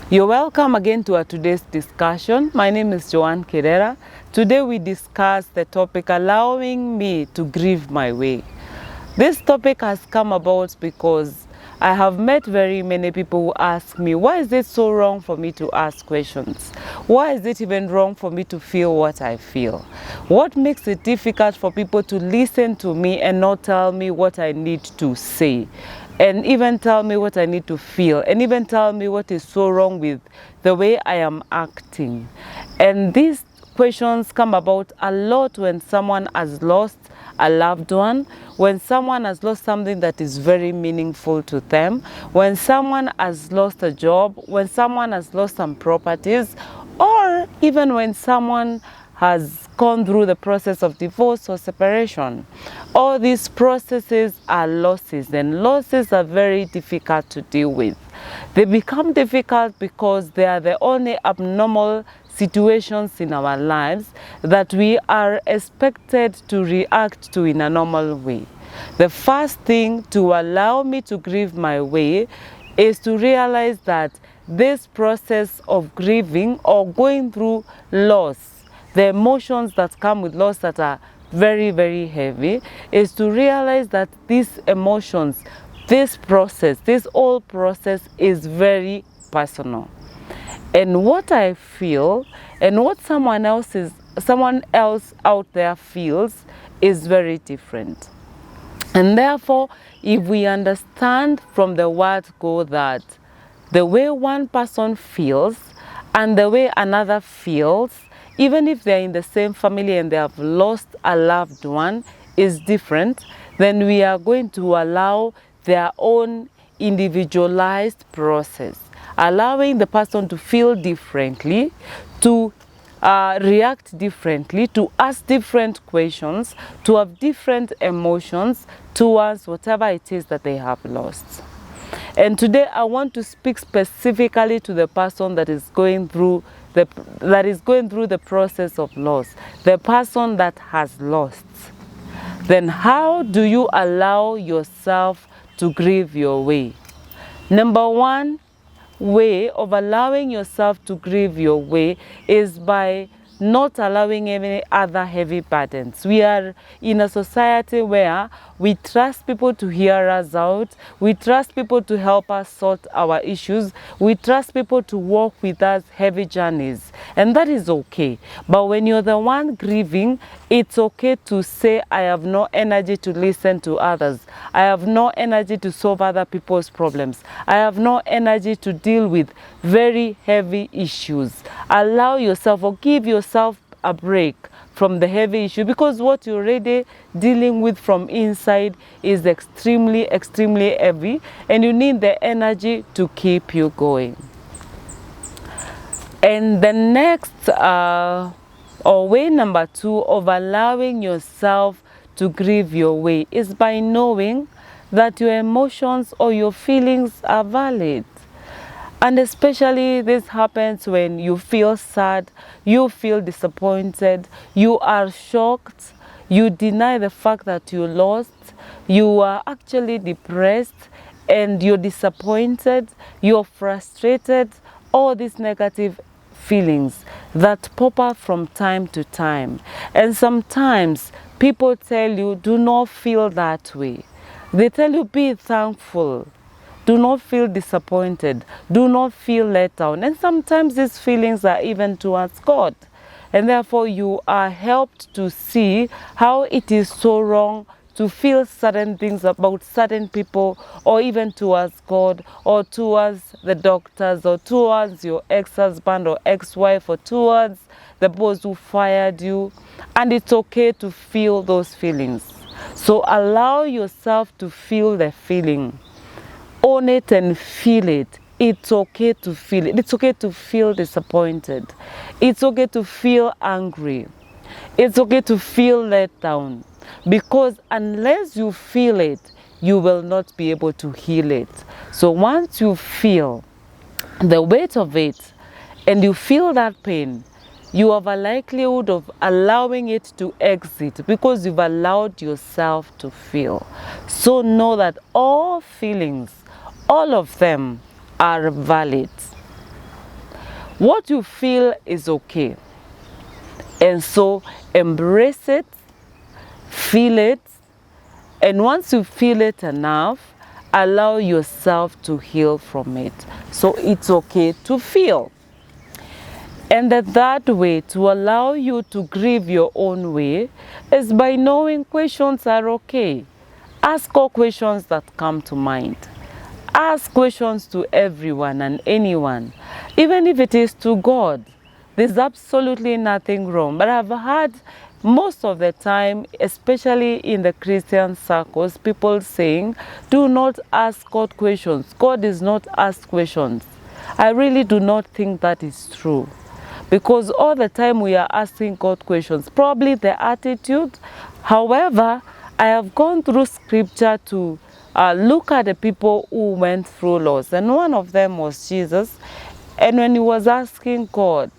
You're welcome again to our today's discussion. My name is JOAN Kirerera. Today we discuss the topic allowing me to grieve my way. This topic has come about because I have met very many people who ask me, why is it so wrong for me to ask questions? Why is it even wrong for me to feel what I feel? What makes it difficult for people to listen to me and not tell me what I need to say? And even tell me what I need to feel, and even tell me what is so wrong with the way I am acting. And these questions come about a lot when someone has lost a loved one, when someone has lost something that is very meaningful to them, when someone has lost a job, when someone has lost some properties, or even when someone has gone through the process of divorce or separation. All these processes are losses, and losses are very difficult to deal with. They become difficult because they are the only abnormal situations in our lives that we are expected to react to in a normal way. The first thing to allow me to grieve my way is to realize that this process of grieving or going through loss, the emotions that come with loss that are very, very heavy, is to realize that these emotions, this whole process is very personal. And what I feel and what someone else out there feels is very different. And therefore, if we understand from the word go that the way one person feels and the way another feels, even if they're in the same family and they have lost a loved one, is different, then we are going to allow their own individualized process, allowing the person to feel differently, to react differently, to ask different questions, to have different emotions towards whatever it is that they have lost. And today I want to speak specifically to the person that is going through the process of loss, the person that has lost. Then how do you allow yourself to grieve your way? Number one way of allowing yourself to grieve your way is by not allowing any other heavy burdens. We are in a society where we trust people to hear us out. We trust people to help us sort our issues. We trust people to walk with us heavy journeys. And that is okay. But when you're the one grieving, it's okay to say, I have no energy to listen to others. I have no energy to solve other people's problems. I have no energy to deal with very heavy issues. Allow yourself or give yourself a break from the heavy issue, because what you're already dealing with from inside is extremely, extremely heavy, and you need the energy to keep you going. And the next or way number two of allowing yourself to grieve your way is by knowing that your emotions or your feelings are valid. And especially this happens when you feel sad, you feel disappointed, you are shocked, you deny the fact that you lost, you are actually depressed, and you're disappointed, you're frustrated, all these negative feelings that pop up from time to time. And sometimes people tell you, do not feel that way. They tell you, be thankful. Do not feel disappointed. Do not feel let down. And sometimes these feelings are even towards God. And therefore you are helped to see how it is so wrong to feel certain things about certain people, or even towards God, or towards the doctors, or towards your ex-husband or ex-wife, or towards the boss who fired you. And it's okay to feel those feelings. So allow yourself to feel the feeling. Own it and feel it. It's okay to feel it. It's okay to feel disappointed. It's okay to feel angry. It's okay to feel let down. Because unless you feel it, you will not be able to heal it. So once you feel the weight of it and you feel that pain, you have a likelihood of allowing it to exit because you've allowed yourself to feel. So know that all feelings, all of them, are valid. What you feel is okay. And so embrace it, feel it, and once you feel it enough, allow yourself to heal from it. So it's okay to feel. And the third way to allow you to grieve your own way is by knowing questions are okay. Ask all questions that come to mind. Ask questions to everyone and anyone, even if it is to God. There's absolutely nothing wrong. But I've heard most of the time, especially in the Christian circles, people saying, do not ask God questions. God is not asked questions. I really do not think that is true. Because all the time we are asking God questions, probably the attitude. However, I have gone through scripture to look at the people who went through loss, and one of them was Jesus. And when he was asking God,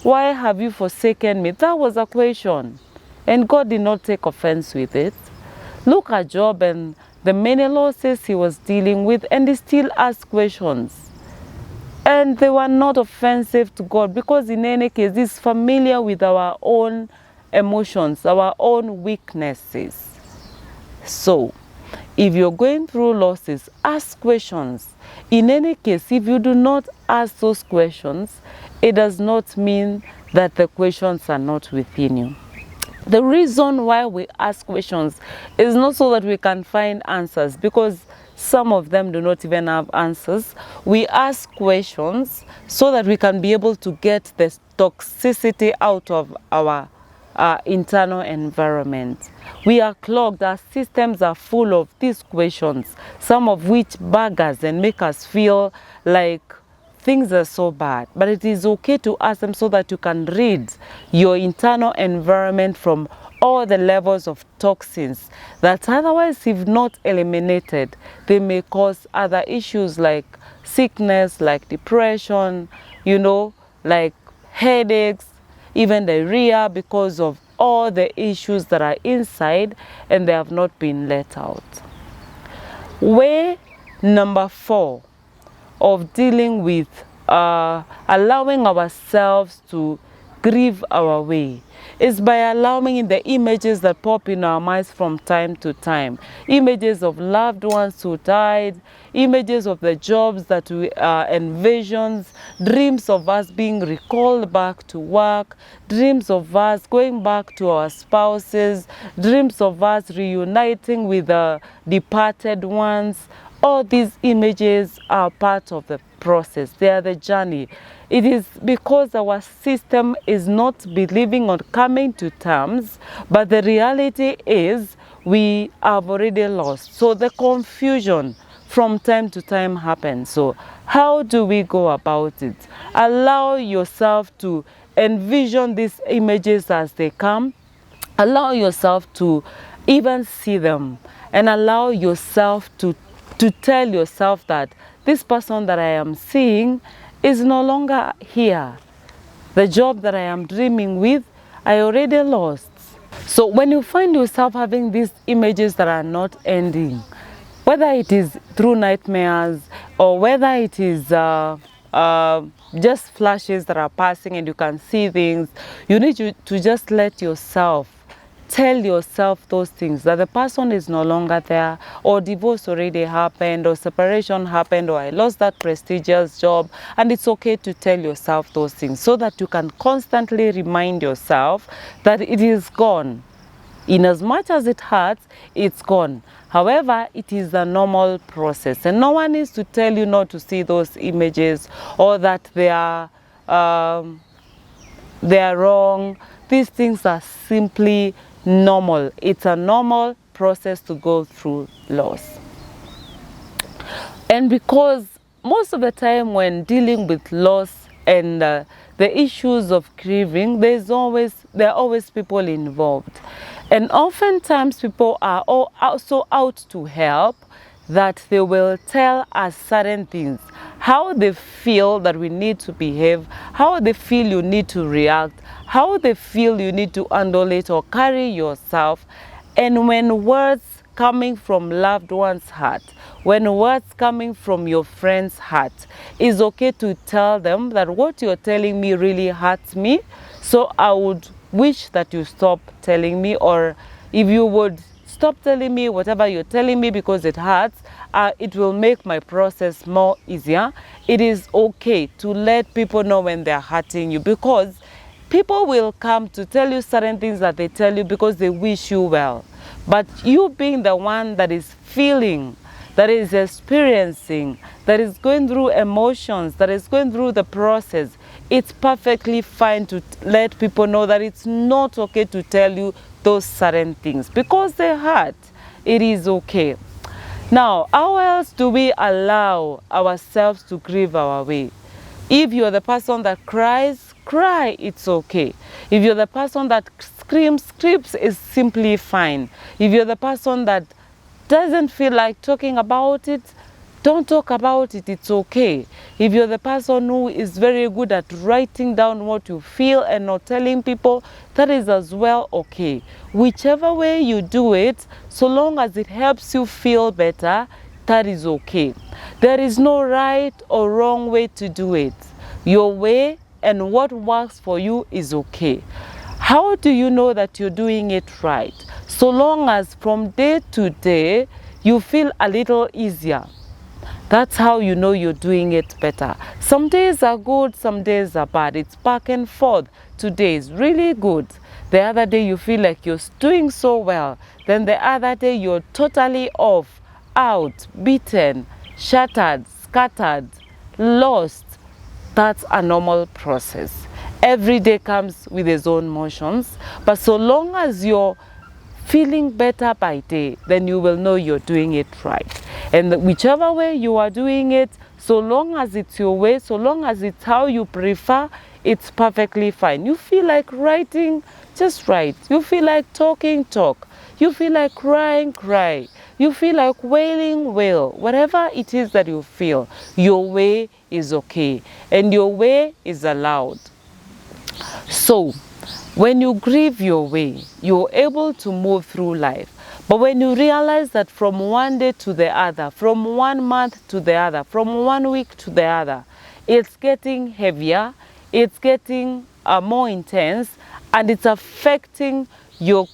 why have you forsaken me? That was a question, and God did not take offense with it. Look at Job and the many losses he was dealing with, and he still asked questions. And they were not offensive to God, because in any case, He's familiar with our own emotions, our own weaknesses. So, if you're going through losses, ask questions. In any case, if you do not ask those questions, it does not mean that the questions are not within you. The reason why we ask questions is not so that we can find answers, because some of them do not even have answers. We ask questions so that we can be able to get the toxicity out of our internal environment. We are clogged, our systems are full of these questions, some of which bug us and make us feel like things are so bad. But it is okay to ask them so that you can rid your internal environment from all the levels of toxins that otherwise, if not eliminated, they may cause other issues like sickness, like depression, like headaches, even diarrhea, because of all the issues that are inside and they have not been let out. Way number 4 of dealing with allowing ourselves to grieve our way is by allowing the images that pop in our minds from time to time. Images of loved ones who died, images of the jobs that we envisioned, dreams of us being recalled back to work, dreams of us going back to our spouses, dreams of us reuniting with the departed ones. All these images are part of the process. They are the journey. It is because our system is not believing on coming to terms, but the reality is we have already lost. So the confusion from time to time happens. So how do we go about it? Allow yourself to envision these images as they come. Allow yourself to even see them, and allow yourself to tell yourself that this person that I am seeing is no longer here. The job that I am dreaming with, I already lost. So when you find yourself having these images that are not ending, whether it is through nightmares or whether it is just flashes that are passing and you can see things, you need to just let yourself tell yourself those things, that the person is no longer there, or divorce already happened, or separation happened, or I lost that prestigious job. And it's okay to tell yourself those things so that you can constantly remind yourself that it is gone. In as much as it hurts, it's gone. However, it is a normal process, and no one needs to tell you not to see those images or that they are wrong. These things are simply normal. It's a normal process to go through loss. And because most of the time when dealing with loss and the issues of grieving, there are always people involved. And oftentimes people are also out to help, that they will tell us certain things, how they feel that we need to behave, how they feel you need to react, how they feel you need to handle it or carry yourself. And when words coming from loved one's heart, when words coming from your friend's heart, it's okay to tell them that what you're telling me really hurts me, so I would wish that you stop telling me, or if you would stop telling me whatever you're telling me because it hurts, it will make my process more easier. It is okay to let people know when they're hurting you, because people will come to tell you certain things that they tell you because they wish you well. But you being the one that is feeling, that is experiencing, that is going through emotions, that is going through the process, it's perfectly fine to let people know that it's not okay to tell you those certain things because they hurt. It is okay. Now, how else do we allow ourselves to grieve our way? If you're the person that cries, cry, it's okay. If you're the person that screams, it's simply fine. If you're the person that doesn't feel like talking about it, don't talk about it, it's okay. If you're the person who is very good at writing down what you feel and not telling people, that is as well okay. Whichever way you do it, so long as it helps you feel better, that is okay. There is no right or wrong way to do it. Your way and what works for you is okay. How do you know that you're doing it right? So long as from day to day, you feel a little easier. That's how you know you're doing it better. Some days are good, some days are bad. It's back and forth. Today is really good. The other day you feel like you're doing so well. Then the other day you're totally off, out, beaten, shattered, scattered, lost. That's a normal process. Every day comes with its own motions. But so long as you're feeling better by day, then you will know you're doing it right. And whichever way you are doing it, so long as it's your way, so long as it's how you prefer, it's perfectly fine. You feel like writing, just write. You feel like talking, talk. You feel like crying, cry. You feel like wailing, wail. Whatever it is that you feel, your way is okay. And your way is allowed. So, when you grieve your way, you're able to move through life. But when you realize that from one day to the other, from 1 month to the other, from 1 week to the other, it's getting heavier, it's getting more intense, and it's affecting your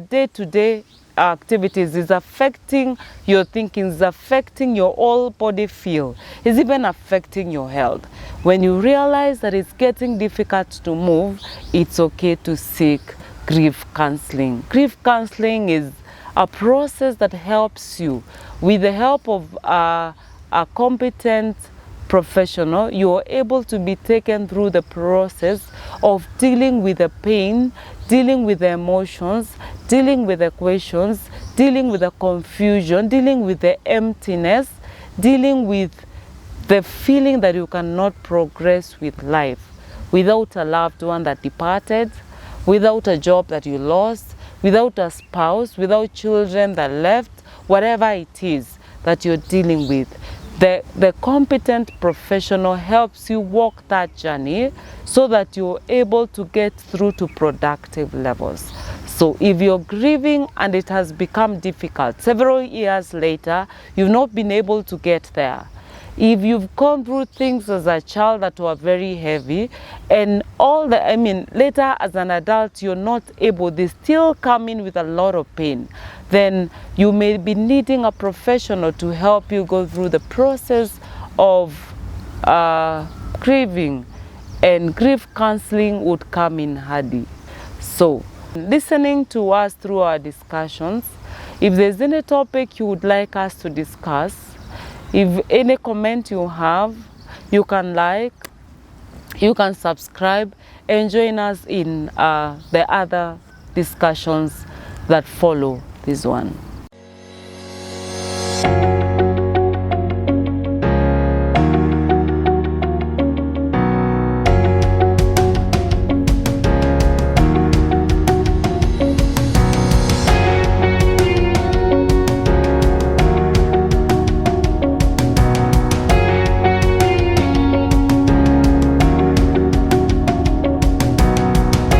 day-to-day activities, it's affecting your thinking, it's affecting your whole body feel, it's even affecting your health. When you realize that it's getting difficult to move, it's okay to seek grief counseling. Grief counseling is a process that helps you. With the help of a competent professional, you are able to be taken through the process of dealing with the pain, dealing with the emotions, dealing with the questions, dealing with the confusion, dealing with the emptiness, dealing with the feeling that you cannot progress with life without a loved one that departed, without a job that you lost, without a spouse, without children that left, whatever it is that you're dealing with. The competent professional helps you walk that journey so that you're able to get through to productive levels. So if you're grieving and it has become difficult, several years later, you've not been able to get there. If you've gone through things as a child that were very heavy, and later as an adult, you're not able, they still come in with a lot of pain, then you may be needing a professional to help you go through the process of grieving, and grief counseling would come in handy. So, listening to us through our discussions, if there's any topic you would like us to discuss, if any comment you have, you can like, you can subscribe, and join us in the other discussions that follow this one.